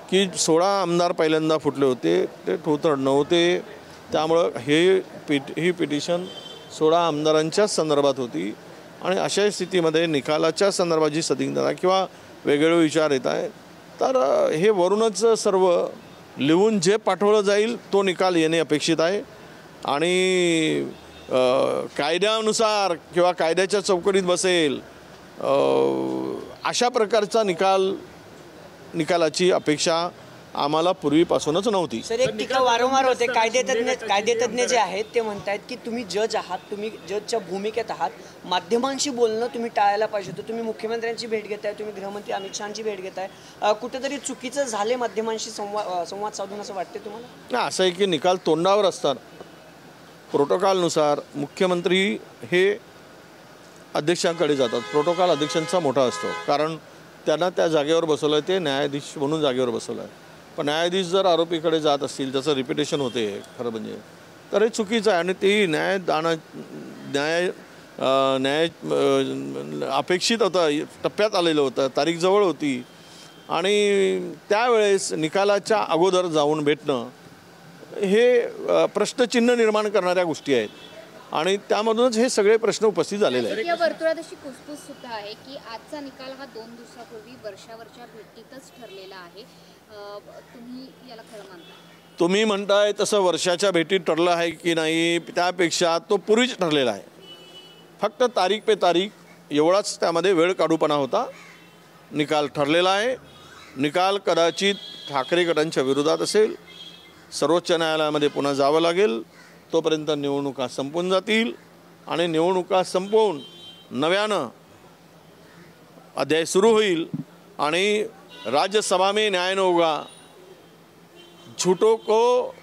की 16 आमदार पहिल्यांदा फुटले होते, ते ठोतड नव्हते, त्यामुळं ही पिटिशन 16 आमदारांच्याच संदर्भात होती आणि अशा स्थितीमध्ये निकालाच्या संदर्भात जी संदिग्धता किंवा वेगवेगळे विचार येत आहे, तर हे वरूनच सर्व लिहून जे पाठवलं जाईल तो निकाल येणे अपेक्षित आहे आणि कायद्यानुसार किंवा कायद्याच्या चौकटीत बसेल अशा प्रकारचा निकालाची अपेक्षा आम्हाला पूर्वीपासूनच नव्हती। सर, एक टीका वारंवार होते, कायदेतज्ञ जे आहेत ते म्हणतायत की तुम्ही जज आहात, तुम्ही जजच्या भूमिकेत आहात, माध्यमांशी बोलणं तुम्ही टाळायला पाहिजे होतं, तुम्ही मुख्यमंत्र्यांची भेट घेताय, तुम्ही गृहमंत्री अमित शहांची भेट घेताय, कुठेतरी चुकीचं झाले माध्यमांशी संवाद साधून असं वाटते तुम्हाला? ना, असं आहे की निकाल तोंडावर असतात, प्रोटोकॉलनुसार मुख्यमंत्री हे अध्यक्षांकडे जातात, प्रोटोकॉल अध्यक्षांचा मोठा असतो, कारण त्यांना त्या जागेवर बसवलं आहे, ते न्यायाधीश म्हणून जागेवर बसवलं आहे। पण न्यायाधीश जर आरोपीकडे जात असतील, त्याचं रिपिटेशन होते खरं म्हणजे, तर हे चुकीचं आहे आणि ते न्याय अपेक्षित होतं, टप्प्यात आलेलं होतं, तारीख जवळ होती आणि त्यावेळेस निकालाच्या अगोदर जाऊन भेटणं हे प्रश्नचिन्ह निर्माण करणाऱ्या गोष्टी आहेत आणि त्यामधूनच हे सगळे प्रश्न उपस्थित झालेले आहेत। या वर्तुळात अशी कुसकुस सुद्धा आहे की आजचा निकाल हा 2 दिवसापूर्वी वर्षावरच्या भेटीतच ठरलेला आहे, तुम्ही याला खरं मानता? तुम्ही म्हणताय तसं वर्षाच्या भेटीत ठरलं आहे की नाही, त्यापेक्षा तो पूर्वीच ठरलेला आहे, फक्त तारीख पे तारीख एवढाच त्यामध्ये वेळ काढूपणा होता। निकाल ठरलेला आहे, निकाल कदाचित ठाकरे गटांच्या विरोधात असेल, सर्वोच्च न्यायालयामध्ये पुन्हा जावं लागेल, तोपर्यंत निवडणुका संपून जातील आणि निवडणुका संपवून नव्यानं अध्याय सुरू होईल आणि राज्यसभा में न्याय न होगा, झूठों को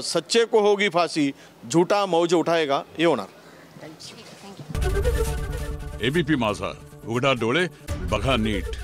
सच्चे को होगी फांसी, झूठा मौज उठाएगा, ये होणार। एबीपी माझा, उघडा डोळे बघा नीट।